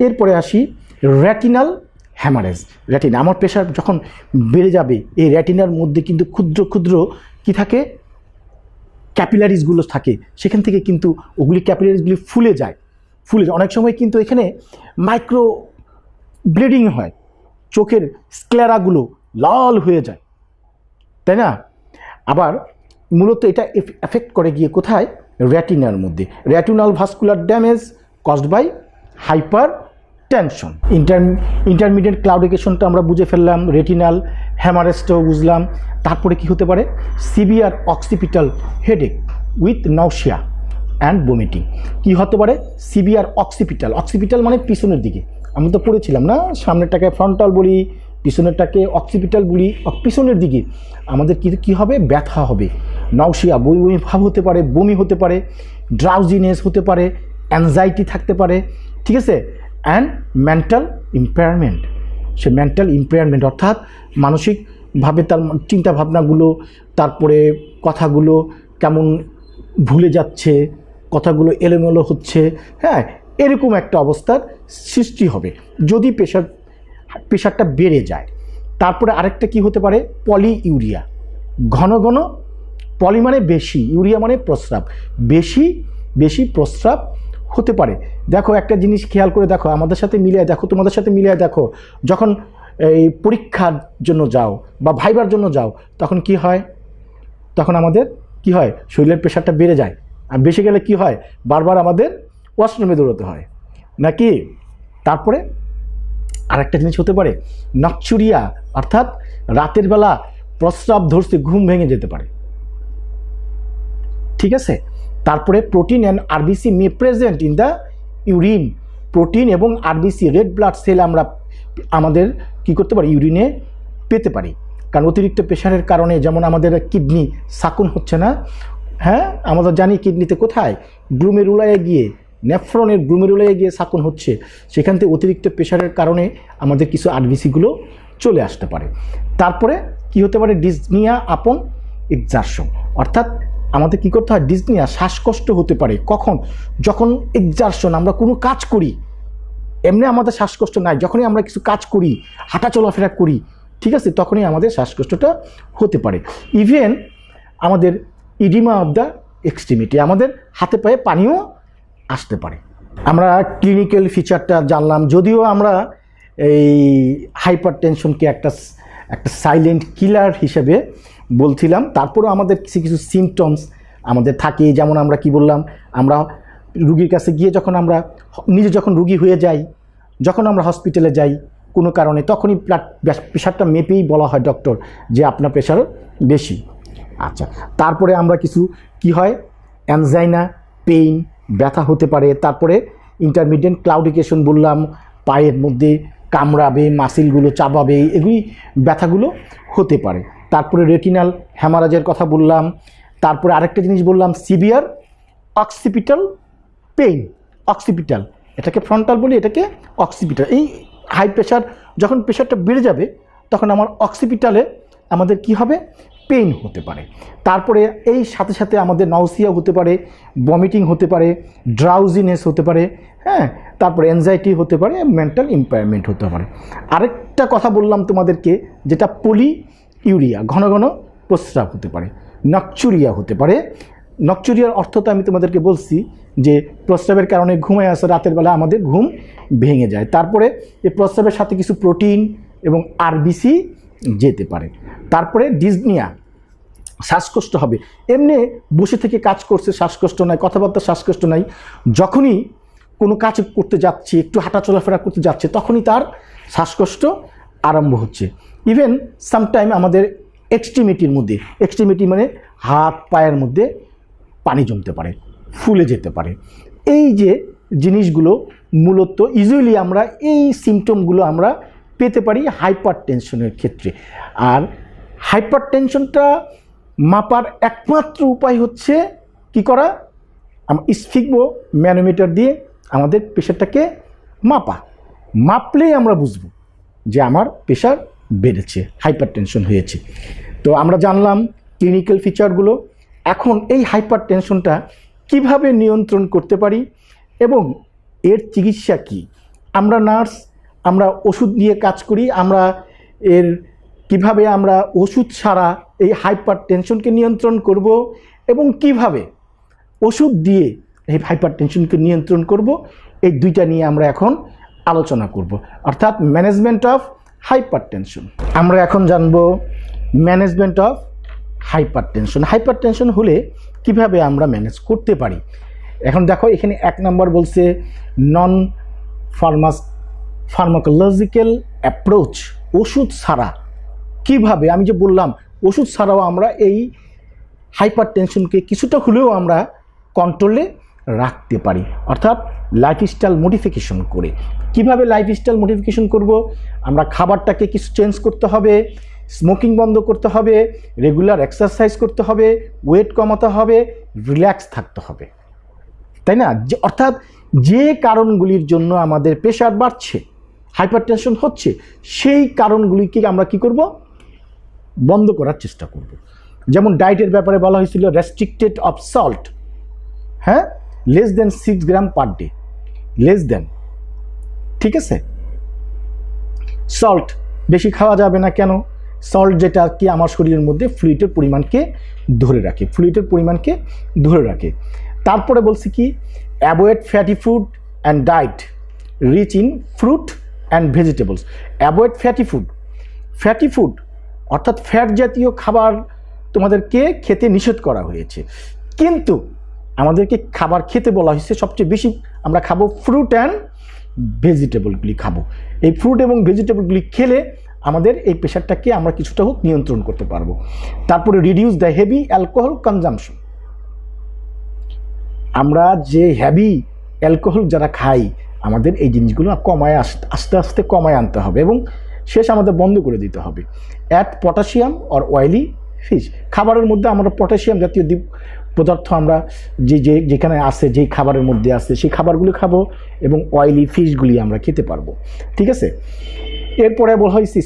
এরপরে আসি রেটিনাল হ্যামারেজ। রেটিনা, আমার প্রেশার যখন বেড়ে যাবে, এই রেটিনার মধ্যে কিন্তু ক্ষুদ্র ক্ষুদ্র কি থাকে, ক্যাপিলারিজগুলো থাকে, সেখান থেকে কিন্তু ওগুলি ক্যাপিলারিজগুলি ফুলে যায়। অনেক সময় কিন্তু এখানে মাইক্রো ব্লিডিং হয়, চোখের স্ক্লেরাগুলো লাল হয়ে যায়, তাই না? আবার মূলত এটা এফেক্ট করে গিয়ে কোথায়, রেটিনার মধ্যে। Retinal vascular damage caused by hypertension. Intermediate ক্লাউডিকেশনটা আমরা বুঝে ফেললাম, রেটিনাল হ্যামারেজটাও বুঝলাম। তারপরে কি হতে পারে, severe occipital headache with নাউসিয়া and vomiting. কি হতে পারে, সিভিয়ার অক্সিপিটাল মানে পিছনের দিকে, আমি তো পড়েছিলাম না, সামনেরটাকে ফ্রন্টাল বলি, পিছনেরটাকে অক্সিপিটাল বলি। পিছনের দিকে আমাদের কি হবে, ব্যথা হবে, নাউসিয়া বমি ভাব হতে পারে, বমি হতে পারে, ড্রাউজিনেস হতে পারে, অ্যাংজাইটি থাকতে পারে, ঠিক আছে। অ্যান্ড মেন্টাল ইম্পেয়ারমেন্ট, অর্থাৎ মানসিকভাবে তার চিন্তাভাবনাগুলো, তারপরে কথাগুলো কেমন ভুলে যাচ্ছে, কথাগুলো এলোমেলো হচ্ছে, হ্যাঁ, এরকম একটা অবস্থার সৃষ্টি হবে যদি প্রেশারটা বেড়ে যায়। তারপরে আরেকটা কি হতে পারে, পলিইউরিয়া, ঘন পলি মানে বেশি, ইউরিয়া মানে প্রস্রাব, বেশি প্রস্রাব হতে পারে। দেখো একটা জিনিস খেয়াল করে দেখো, আমাদের সাথে মিলিয়ে দেখো, তোমাদের সাথে মিলিয়ে দেখো, যখন এই পরীক্ষার জন্য যাও বা ভাইবার জন্য যাও, তখন কি হয়, তখন আমাদের কি হয়, শরীরের প্রেশারটা বেড়ে যায়। আর বেশি গেলে কি হয়, বারবার আমাদের ওয়াশরুমে দৌড়াতে হয় নাকি। তারপরে আরেকটা জিনিস হতে পারে নকচুরিয়া, অর্থাৎ রাতের বেলা প্রস্রাব ধরতে ঘুম ভেঙে যেতে পারে, ঠিক আছে। তারপরে protein and RBC May present in the urine. Protein এবং আরবিসি রেড ব্লাড সেল আমরা আমাদের কি করতে পারি, ইউরিনে পেতে পারি। কারণ অতিরিক্ত প্রেশারের কারণে যেমন আমাদের কিডনি সাকুন হচ্ছে না, হ্যাঁ আমরা জানি কিডনিতে কোথায়, গ্লুমেরুলায় গিয়ে, নেফ্রনের গ্লুমেরুলায় গিয়ে সাকুন হচ্ছে, সেখান থেকে অতিরিক্ত প্রেশারের কারণে আমাদের কিছু আরবিসিগুলো চলে আসতে পারে। তারপরে কি হতে পারে, ডিসনিয়া আপন এক্সারশন, অর্থাৎ আমাদের কি করতে হয়, ডিসনিয়া শ্বাসকষ্ট হতে পারে কখন, যখন এক্সারশন আমরা কোনো কাজ করি, এমনি আমাদের শ্বাসকষ্ট নাই, যখনই আমরা কিছু কাজ করি, হাঁটা চলাফেরা করি, ঠিক আছে, তখনই আমাদের শ্বাসকষ্টটা হতে পারে। ইভেন আমাদের ইডিমা অফ দ্য এক্সট্রিমিটি, আমাদের হাতে পায়ে পানিও আসতে পারে। আমরা ক্লিনিক্যাল ফিচারটা জানলাম, যদিও আমরা এই হাইপার টেনশনকে একটা সাইলেন্ট কিলার হিসেবে বলছিলাম, তারপরেও আমাদের কিছু কিছু সিমটমস আমাদের থাকে। যেমন আমরা কি বললাম, আমরা রুগীর কাছে গিয়ে যখন আমরা নিজে যখন রুগী হয়ে যাই, যখন আমরা হসপিটালে যাই কোনো কারণে, তখনই প্রেশারটা মেপেই বলা হয় ডক্টর যে আপনার প্রেশার বেশি। আচ্ছা, তারপরে আমরা কিছু কি হয়, অ্যানজাইনা, পেইন, ব্যথা হতে পারে। তারপরে ইন্টারমিডিয়েট ক্লাউডিকেশন বললাম, পায়ের মধ্যে কামড়াবে, মাসিলগুলো চাবাবে, এগুলি ব্যথাগুলো হতে পারে। তারপরে রেটিনাল হ্যামারাজের কথা বললাম। তারপরে আরেকটা জিনিস বললাম, সিভিয়ার অক্সিপিটাল পেইন, অক্সিপিটাল, এটাকে ফ্রন্টাল বলি, এটাকে অক্সিপিটাল। এই হাই প্রেশার, যখন প্রেশারটা বেড়ে যাবে তখন আমার অক্সিপিটালে আমাদের কি হবে, পেইন হতে পারে। তারপরে এই সাথে সাথে আমাদের নাউসিয়া হতে পারে, ভমিটিং হতে পারে, ড্রাউজিনেস হতে পারে, হ্যাঁ, তারপরে অ্যাংজাইটি হতে পারে, মেন্টাল ইম্পায়ারমেন্ট হতে পারে। আরেকটা কথা বললাম তোমাদেরকে, যেটা পলি ইউরিয়া, ঘন ঘন প্রস্রাব হতে পারে, নকচুরিয়া হতে পারে। নকচুরিয়ার অর্থটা আমি তোমাদেরকে বলছি যে প্রস্রাবের কারণে ঘুমায় আসে, রাতের বেলা আমাদের ঘুম ভেঙে যায়। তারপরে এই প্রস্রাবের সাথে কিছু প্রোটিন এবং আরবিসি যেতে পারে। তারপরে ডিসনিয়া, শ্বাসকষ্ট হবে, এমনি বসে থেকে কাজ করছে শ্বাসকষ্ট নাই, কথাবার্তা শ্বাসকষ্ট নাই, যখনই কোনো কাজ করতে যাচ্ছে, একটু হাঁটা চলাফেরা করতে যাচ্ছে, তখনই তার শ্বাসকষ্ট আরম্ভ হচ্ছে। ইভেন সামটাইম আমাদের এক্সট্রিমিটির মধ্যে, এক্সট্রিমিটি মানে হাত পায়ের মধ্যে পানি জমতে পারে, ফুলে যেতে পারে। এই যে জিনিসগুলো মূলত ইউজুয়ালি আমরা এই সিমটমগুলো আমরা পেতে পারি হাইপার টেনশনের ক্ষেত্রে। আর হাইপার টেনশনটা মাপার একমাত্র উপায় হচ্ছে কি করা, স্ফিগমো ম্যানোমিটার দিয়ে আমাদের প্রেশারটাকে মাপলেই আমরা বুঝবো যে আমার প্রেশার বেড়েছে, হাইপার টেনশন হয়েছে। তো আমরা জানলাম ক্লিনিক্যাল ফিচারগুলো। এখন এই হাইপার টেনশনটা কীভাবে নিয়ন্ত্রণ করতে পারি এবং এর চিকিৎসা কি। আমরা নার্স, আমরা ওষুধ দিয়ে কাজ করি, আমরা এর কিভাবে আমরা ওষুধ ছাড়া এই হাইপার টেনশনকে নিয়ন্ত্রণ করব এবং কিভাবে ওষুধ দিয়ে এই হাইপার টেনশনকে নিয়ন্ত্রণ করব, এই দুইটা নিয়ে আমরা এখন আলোচনা করব, অর্থাৎ ম্যানেজমেন্ট অফ হাইপার টেনশন। আমরা এখন জানব management of hyper tension. Hyper tension হলে কিভাবে আমরা ম্যানেজ করতে পারি। এখন দেখো এখানে 1 নম্বর বলছে নন ফার্মাকোলজিক্যাল অ্যাপ্রোচ, ওষুধ ছাড়া কিভাবে, আমি যে বললাম ওষুধ ছাড়াও আমরা এই হাইপার টেনশনকে কিছুটা হলেও আমরা কন্ট্রোলে রাখতে পারি, অর্থাৎ লাইফস্টাইল মডিফিকেশন করে। কিভাবে লাইফস্টাইল মডিফিকেশন করব, আমরা খাবারটাকে কিছু চেঞ্জ করতে হবে, স্মোকিং বন্ধ করতে হবে, রেগুলার এক্সারসাইজ করতে হবে, ওয়েট কমাতে হবে, রিল্যাক্স থাকতে হবে, তাই না। অর্থাৎ যে কারণগুলির জন্য আমাদের প্রেশার বাড়ছে, হাইপারটেনশন হচ্ছে, সেই কারণগুলিকে আমরা কি করব, বন্ধ করার চেষ্টা করব। যেমন ডায়েটের ব্যাপারে বলা হয়েছিল রেস্ট্রিক্টেড অফ সল্ট, হ্যাঁ, লেস দেন 6 গ্রাম পার ডে, লেস দেন, ঠিক আছে। সল্ট বেশি খাওয়া যাবে না, কেন? সল্ট যেটা কি আমার শরীরের মধ্যে ফ্লুইডের পরিমাণকে ধরে রাখে, তারপরে বলছি কি avoid fatty food and diet rich in fruit and vegetables. Avoid fatty food অর্থাৎ ফ্যাট জাতীয় খাবার তোমাদেরকে খেতে নিষেধ করা হয়েছে, কিন্তু আমাদেরকে খাবার খেতে বলা হয়েছে সবচেয়ে বেশি আমরা খাবো ফ্রুট অ্যান্ড ভেজিটেবলগুলি খাবো। এই ফ্রুট এবং ভেজিটেবলগুলি খেলে আমাদের এই প্রেশারটাকে আমরা কিছুটা হোক নিয়ন্ত্রণ করতে পারবো। তারপরে reduce the heavy alcohol consumption, আমরা যে হেভি অ্যালকোহল যারা খাই আমাদের এই জিনিসগুলো কমায় আস্তে আস্তে কমায় আনতে হবে এবং শেষ আমাদের বন্ধ করে দিতে হবে। Add potassium or oily fish, খাবারের মধ্যে আমরা পটাশিয়াম জাতীয় পদার্থ আমরা যেখানে আছে, যেই খাবারের মধ্যে আছে সেই খাবারগুলো খাবো এবং অয়েলি ফিশগুলি আমরা খেতে পারবো। ঠিক আছে, এরপরে বলা হয়েছে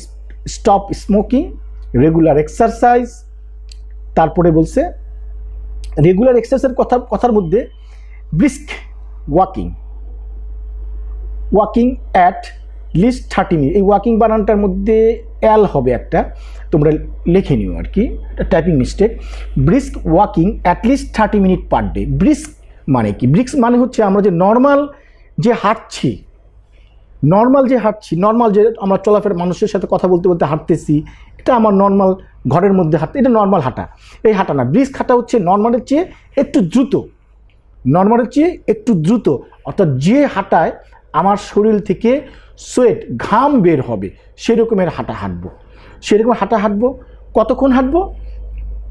স্টপ স্মোকিং, রেগুলার এক্সারসাইজ। তারপরে বলছে রেগুলার এক্সারসাইজের কথার মধ্যে brisk walking at least 30 minute. এই ওয়াকিং বানানটার মধ্যে এল হবে একটা, তোমরা লিখে নিও আর কি, typing mistake. Brisk walking at least 30 minute per day. Brisk মানে কি? ব্রিস্ক মানে হচ্ছে আমরা যে নর্মাল যে হাঁটছি, নর্মাল যে আমরা চলাফেরা মানুষের সাথে কথা বলতে বলতে হাঁটতেছি, এটা আমার নর্মাল ঘরের মধ্যে হাঁটতে, এটা নর্মাল হাঁটা। এই হাঁটা না, ব্রিস্ক হাঁটা হচ্ছে নর্মালের চেয়ে একটু দ্রুত, অর্থাৎ যে হাঁটায় আমার শরীর থেকে সোয়েট ঘাম বের হবে সেরকমের হাঁটা হাঁটবো। কতক্ষণ হাঁটবো?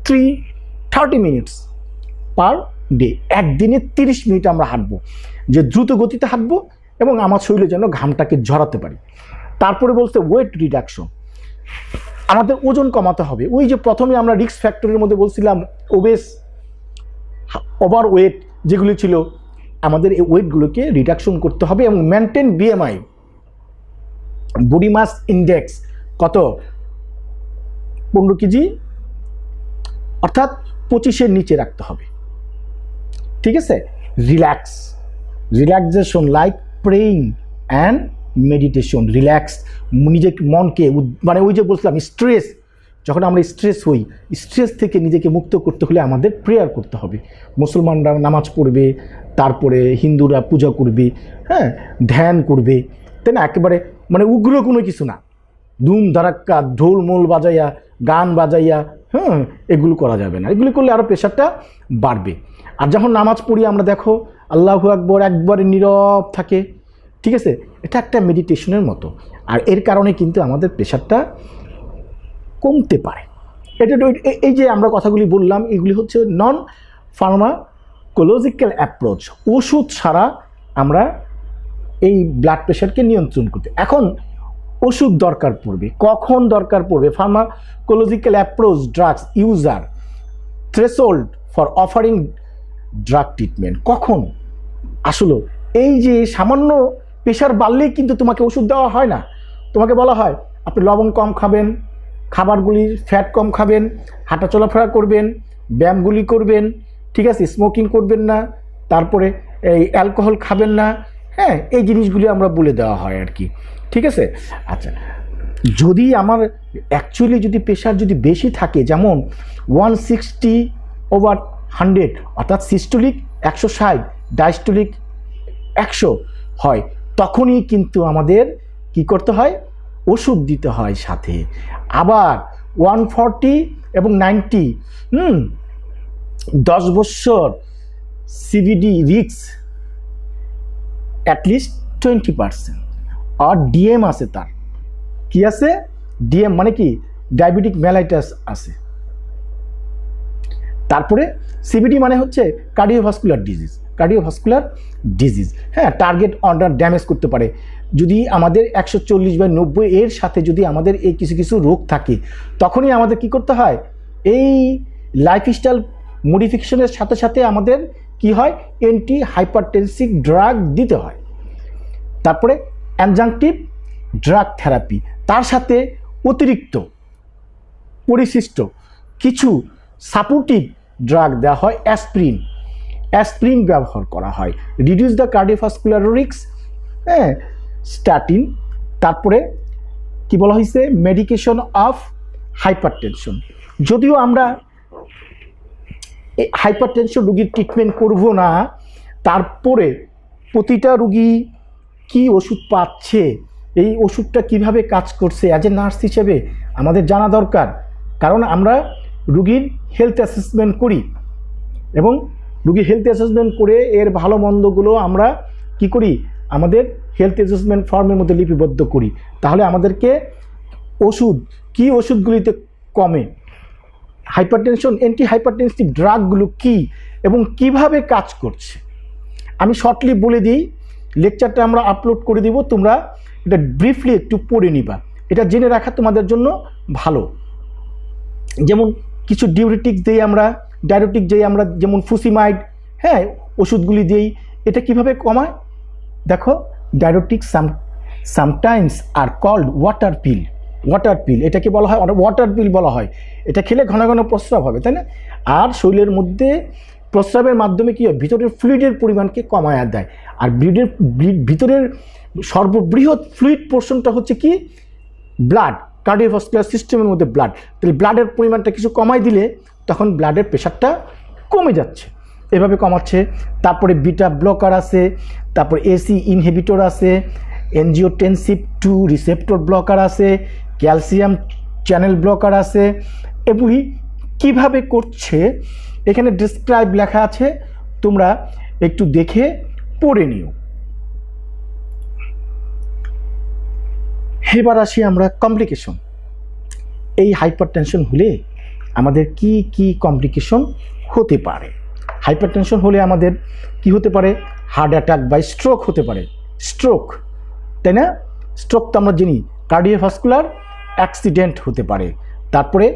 30 মিনিটস পার ডে, একদিনে 30 মিনিট আমরা হাঁটবো, যে দ্রুত গতিতে হাঁটবো এবং আমার শরীরে যেন ঘামটাকে ঝরাতে পারি। তারপরে বলছে ওয়েট রিডাকশন, আমাদের ওজন কমাতে হবে। ওই যে প্রথমে আমরা রিস্ক ফ্যাক্টরের মধ্যে বলছিলাম ওভার ওয়েট যেগুলি ছিল, আমাদের এই ওয়েটগুলোকে রিডাকশন করতে হবে এবং maintain BMI body mass index কত? 15 কেজি, অর্থাৎ 25-এর নিচে রাখতে হবে। ঠিক আছে, relaxation like praying and meditation. Relax, নিজেকে মনকে মানে ওই যে বলছিলাম স্ট্রেস, যখন আমরা স্ট্রেস থেকে নিজেকে মুক্ত করতে হলে আমাদের প্রেয়ার করতে হবে। মুসলমানরা নামাজ পড়বে, তারপরে হিন্দুরা পূজা করবে, হ্যাঁ, ধ্যান করবে, তাই না? একেবারে মানে উগ্র কোনো কিছু না, ধুম ধারাক্কা ঢোল মোল বাজাইয়া গান বাজাইয়া, হ্যাঁ, এগুলো করা যাবে না। এগুলি করলে আরও প্রেশারটা বাড়বে। আর যখন নামাজ পড়ি আমরা দেখো আল্লাহু আকবার একবারে নীরব থাকে, ঠিক আছে, এটা একটা মেডিটেশনের মতো। আর এর কারণে কিন্তু আমাদের প্রেশারটা কমতে পারে। এটা এই যে আমরা কথাগুলি বললাম, এগুলি হচ্ছে নন ফার্মাকোলজিক্যাল অ্যাপ্রোচ, ওষুধ ছাড়া আমরা এই ব্লাড প্রেশারকে নিয়ন্ত্রণ করতে। এখন ওষুধ দরকার পড়বে, কখন দরকার পড়বে? Pharmacological approach drugs user threshold for offering drug treatment, কখন? আসলে এই যে সামান্য প্রেশার বাড়লেই কিন্তু তোমাকে ওষুধ দেওয়া হয় না। তোমাকে বলা হয় আপনি লবণ কম খাবেন, খাবারগুলির ফ্যাট কম খাবেন, হাঁটা চলাফেরা করবেন, ব্যায়ামগুলি করবেন, ঠিক আছে, স্মোকিং করবেন না, তারপরে এই অ্যালকোহল খাবেন না, হ্যাঁ, এই জিনিসগুলি আমরা বলে দেওয়া হয় আর কি। ঠিক আছে, আচ্ছা, যদি আমার অ্যাকচুয়ালি যদি প্রেশার যদি বেশি থাকে, যেমন 160/100, অর্থাৎ সিস্টোলিক 160, ডায়াস্টোলিক 100 হয়, তখনই কিন্তু আমাদের কি করতে হয়? ওষুধ দিতে হয় সাথে। আবার 140 এবং 90, 10 বছর CVD রিস্ক অ্যাটলিস্ট 20%। আর DM আছে, তার কি আছে? DM মানে কি? ডায়াবেটিক মেলাইটাস আছে। তারপরে CVD মানে হচ্ছে কার্ডিওভাস্কুলার ডিজিজ, হ্যাঁ, টার্গেট অর্গান ড্যামেজ করতে পারে। যদি আমাদের 140/90 এর সাথে যদি আমাদের এই কিছু রোগ থাকে, তখনই আমাদের কি করতে হয়? এই লাইফস্টাইল মডিফিকেশনের সাথে সাথে আমাদের কি হয়? অ্যান্টি হাইপারটেনসিভ ড্রাগ দিতে হয়। তারপরে অ্যাডজাংটিভ ড্রাগ থেরাপি, তার সাথে অতিরিক্ত পরিশিষ্ট কিছু সাপোর্টিভ ড্রাগ দেওয়া হয়। অ্যাসপ্রিন ব্যবহার করা হয়। রিডিউস দ্য কার্ডিওভাস্কুলার রিস্ক, হ্যাঁ, স্ট্যাটিন। তারপরে কি বলা হয়েছে? Medication of hypertension. যদিও আমরা হাইপারটেনশন রোগীর ট্রিটমেন্ট করব না, তারপরে প্রতিটা রোগী কি ওষুধ পাচ্ছে, এই ওষুধটা কিভাবে কাজ করছে, অ্যাজ এ নার্স হিসেবে আমাদের জানা দরকার। কারণ আমরা রুগীর হেলথ অ্যাসেসমেন্ট করি এবং রুগীর হেলথ অ্যাসেসমেন্ট করে এর ভালো মন্দগুলো আমরা কি করি, আমাদের হেলথ অ্যাসেসমেন্ট ফর্মের মধ্যে লিপিবদ্ধ করি। তাহলে আমাদেরকে কি ওষুধগুলিতে কমে, হাইপারটেনশন অ্যান্টি হাইপারটেনসিভ ড্রাগগুলো কি এবং কিভাবে কাজ করছে আমি শর্টলি বলে দিই। লেকচারটা আমরা আপলোড করে দিব, তোমরা এটা ব্রিফলি একটু পড়ে নিবা, এটা জেনে রাখা তোমাদের জন্য ভালো। যেমন কিছু ডায়োটিক দিই আমরা, যেমন ফুসিমাইড, হ্যাঁ, ওষুধগুলি দিই। এটা কিভাবে কমায় দেখো, ডায়োটিক সামটাইমস আর কল্ড ওয়াটার পিল, এটাকে বলা হয় ওয়াটার পিল বলা হয়। এটা খেলে ঘন ঘন প্রস্রাব হবে, তাই না? আর শরীরের মধ্যে প্রস্রাবের মাধ্যমে কি হয়, ভিতরের ফ্লুইডের পরিমাণকে কমায় দেয়। আর ভিতরের সর্ববৃহৎ ফ্লুইড পোর্শনটা হচ্ছে কি, ব্লাড, কার্ডিওভাস্কুলার সিস্টেমের মধ্যে ব্লাড। তাহলে ব্লাডের পরিমাণটা কিছু কমাই দিলে তখন ব্লাডের প্রেশারটা কমে যাচ্ছে, এভাবে কমাচ্ছে। তারপরে বিটা ব্লকার আছে, তারপর এসি ইনহিবিটর আছে, এনজিওটেনসিভ 2 রিসেপ্টর ব্লকার আছে, ক্যালসিয়াম চ্যানেল ব্লকার আছে। এগুলি কিভাবে করছে এখানে ডেসক্রাইব লেখা আছে, তোমরা একটু দেখে পড়ে নিও। এবার আসি আমরা কমপ্লিকেশন। এই হাইপারটেনশন হলে আমাদের কি কি কমপ্লিকেশন হতে পারে? হাইপারটেনশন হলে আমাদের কি হতে পারে? হার্ট অ্যাটাক বা স্ট্রোক হতে পারে। স্ট্রোক, তাই না? স্ট্রোক তো আমরা জানি, কার্ডিওভাস্কুলার অ্যাক্সিডেন্ট হতে পারে। তারপরে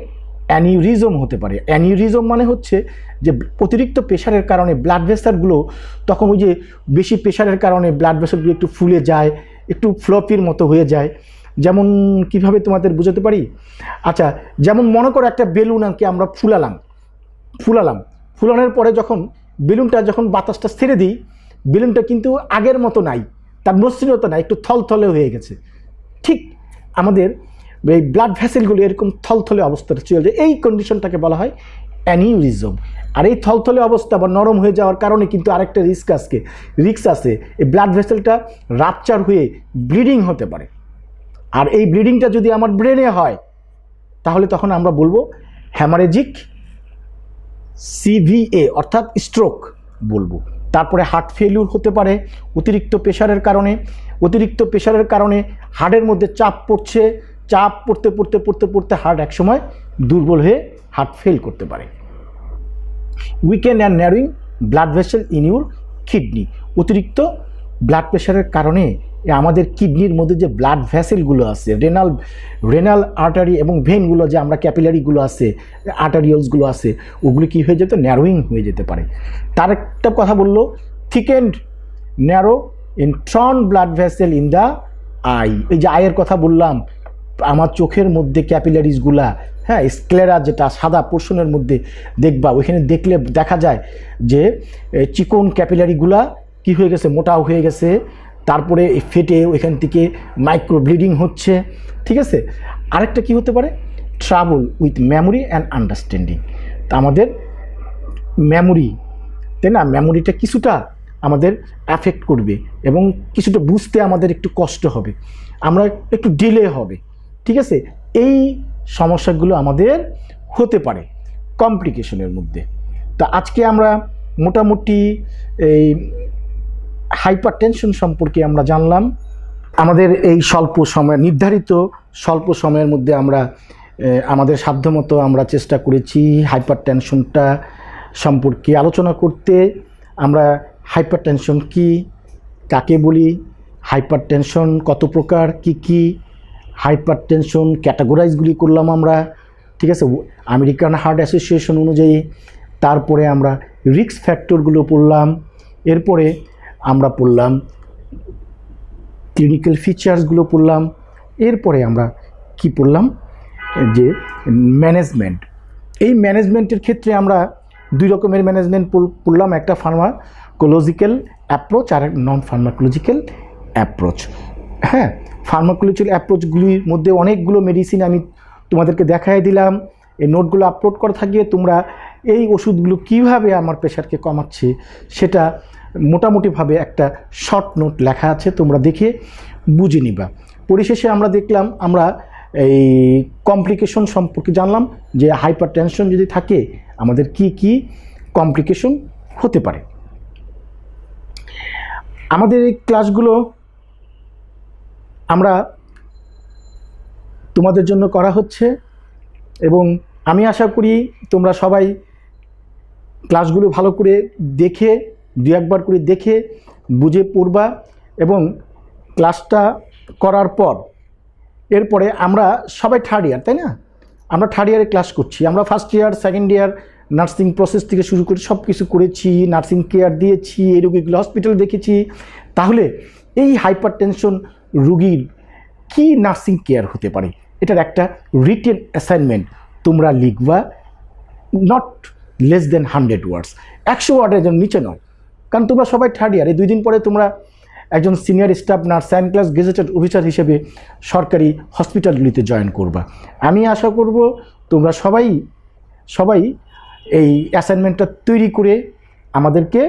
অ্যানিউরিজম হতে পারে। অ্যানিউরিজম মানে হচ্ছে যে অতিরিক্ত প্রেশারের কারণে ব্লাড ভেসেলগুলো, তখন ওই যে বেশি প্রেশারের কারণে ব্লাড ভেসেলগুলো একটু ফুলে যায়, একটু ফ্লপির মতো হয়ে যায়। যেমন কিভাবে তোমাদের বোঝাতে পারি? আচ্ছা, যেমন মনে করো একটা বেলুনকে আমরা ফুলানোর পরে যখন বেলুনটা যখন বাতাসটা ছেড়ে দিই, বেলুনটা কিন্তু আগের মতো নাই, তার মসৃণতা নাই, একটু থলথলে হয়ে গেছে। ঠিক আমাদের এই ব্লাড ভেসেলগুলো এরকম থলথলে অবস্থাটা চলে যায়, এই কন্ডিশনটাকে বলা হয় অ্যানিউরিজম। আর এই থলথলে অবস্থা বা নরম হয়ে যাওয়ার কারণে কিন্তু আরেকটা রিস্ক আছে, এই ব্লাড ভেসেলটা রাপচার হয়ে ব্লিডিং হতে পারে। আর এই ব্লিডিংটা যদি আমার ব্রেনে হয় তাহলে তখন আমরা বলবো হ্যামারেজিক সিভিএ অর্থাৎ স্ট্রোক বলবো। তারপরে হার্ট ফেলিউর হতে পারে অতিরিক্ত প্রেশারের কারণে হার্টের মধ্যে চাপ পড়তে হার্ট একসময় দুর্বল হয়ে হার্ট ফেল করতে পারে। Weakened and narrowing blood vessel in your kidney, অতিরিক্ত ব্লাড প্রেশারের কারণে আমাদের কিডনির মধ্যে যে ব্লাড ভেসেলগুলো আছে, রেনাল আর্টারি এবং ভেনগুলো, যে আমরা ক্যাপিলারিগুলো আছে, আর্টারিওলসগুলো আছে, ওগুলো কি হয়ে যেত, ন্যারোইং হয়ে যেতে পারে। তার একটা কথা বললো, thickened narrow intron blood vessel in the I. এই যে আয়ের কথা বললাম, আমার চোখের মধ্যে ক্যাপিলারিসগুলা, হ্যাঁ, স্ক্লেরা যেটা সাদা পোর্শনের মধ্যে দেখবা, ওইখানে দেখলে দেখা যায় যে চিকন ক্যাপিলারিগুলা কি হয়ে গেছে, মোটাও হয়ে গেছে। তারপরে ফেটে ওইখান থেকে মাইক্রো ব্লিডিং হচ্ছে, ঠিক আছে। আরেকটা কি হতে পারে, trouble with memory and understanding. তা আমাদের মেমোরি, তাই না, মেমোরিটা কিছুটা আমাদের অ্যাফেক্ট করবে এবং কিছুটা বুঝতে আমাদের একটু কষ্ট হবে, আমরা একটু ডিলে হবে, ঠিক আছে। এই সমস্যাগুলো আমাদের হতে পারে কমপ্লিকেশনের মধ্যে। তা আজকে আমরা মোটামুটি এই হাইপারটেনশন সম্পর্কে আমরা জানলাম। আমাদের এই নির্ধারিত স্বল্প সময়ের মধ্যে আমরা আমাদের সাধ্যমতো আমরা চেষ্টা করেছি হাইপারটেনশনটা সম্পর্কে আলোচনা করতে। আমরা হাইপারটেনশন কি, কাকে বলি, হাইপারটেনশন কত প্রকার, কি হাইপারটেনশন ক্যাটাগরাইজগুলি করলাম আমরা, ঠিক আছে, আমেরিকান হার্ট অ্যাসোসিয়েশন অনুযায়ী। তারপরে আমরা রিস্ক ফ্যাক্টরগুলো পড়লাম, এরপরে আমরা পড়লাম ক্লিনিক্যাল ফিচার্সগুলো পড়লাম, এরপরে আমরা কি পড়লাম, যে ম্যানেজমেন্ট। এই ম্যানেজমেন্টের ক্ষেত্রে আমরা দুই রকমের ম্যানেজমেন্ট পড়লাম, একটা ফার্মাকোলজিক্যাল অ্যাপ্রোচ আর নন ফার্মাকোলজিক্যাল অ্যাপ্রোচ। হ্যাঁ, ফার্মাকোলজিক্যাল অ্যাপ্রোচগুলির মধ্যে অনেকগুলো মেডিসিন আমি তোমাদেরকে দেখাই দিলাম, এই নোটগুলো আপলোড করা থাকিয়ে তোমরা এই ওষুধগুলো কিভাবে আমার প্রেশারকে কমাচ্ছে সেটা মোটামুটিভাবে একটা শর্ট নোট লেখা আছে, তোমরা দেখে বুঝে নিবা। পরিশেষে আমরা দেখলাম আমরা এই কমপ্লিকেশন সম্পর্কে জানলাম, যে হাইপার টেনশন যদি থাকে আমাদের কি কি কমপ্লিকেশন হতে পারে। আমাদের এই ক্লাসগুলো আমরা তোমাদের জন্য করা হচ্ছে এবং আমি আশা করি তোমরা সবাই ক্লাসগুলো ভালো করে দেখে, দু একবার করে দেখে বুঝে পড়বা এবং ক্লাসটা করার পর এরপরে আমরা সবাই থার্ড ইয়ার, তাই না? আমরা থার্ড ইয়ারে ক্লাস করছি, আমরা first year second year nursing process থেকে শুরু করে সব কিছু করেছি, নার্সিং কেয়ার দিয়েছি, এই রোগীগুলো হসপিটাল দেখেছি। তাহলে এই হাইপার টেনশন রুগীর কি নার্সিং কেয়ার হতে পারে, এটার একটা রিটেন অ্যাসাইনমেন্ট তোমরা লিখবা, নট লেস দেন 100 ওয়ার্ডস, 100 ওয়ার্ডের জন্য নিচে নয়, কারণ তোমরা সবাই থার্ড ইয়ার। এই 2 দিন পরে তোমরা একজন senior staff nurse, second class gazetted officer হিসেবে সরকারি হসপিটালগুলিতে জয়েন করবা। আমি আশা করব তোমরা সবাই এই অ্যাসাইনমেন্টটা তৈরি করে আমাদেরকে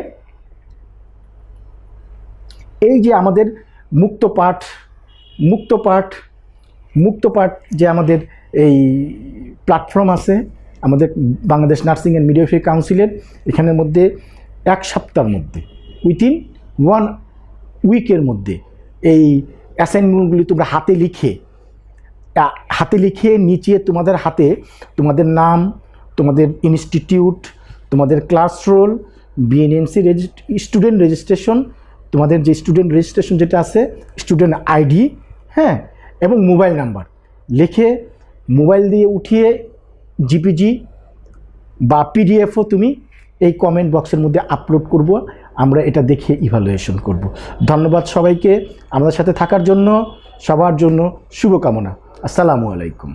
এই যে আমাদের মুক্ত পাঠ যে আমাদের এই প্ল্যাটফর্ম আছে আমাদের বাংলাদেশ নার্সিং অ্যান্ড মিডওয়াইফারি কাউন্সিলের, এখানের মধ্যে 1 সপ্তাহের মধ্যে উইথিন 1 উইকের মধ্যে এই অ্যাসাইনমেন্টগুলি তোমরা হাতে লিখে নিচে তোমাদের হাতে তোমাদের নাম, তোমাদের ইনস্টিটিউট, তোমাদের class roll, BNMC student registration, তোমাদের যে স্টুডেন্ট রেজিস্ট্রেশন যেটা আছে, স্টুডেন্ট আইডি, হ্যাঁ, এবং মোবাইল নাম্বার লিখে মোবাইল দিয়ে উঠিয়ে জিপিজি বা পিডিএফও তুমি এই কমেন্ট বক্সের মধ্যে আপলোড করব, আমরা এটা দেখে ইভ্যালুয়েশন করব। ধন্যবাদ সবাইকে আমাদের সাথে থাকার জন্য, সবার জন্য শুভকামনা। আসসালামু আলাইকুম।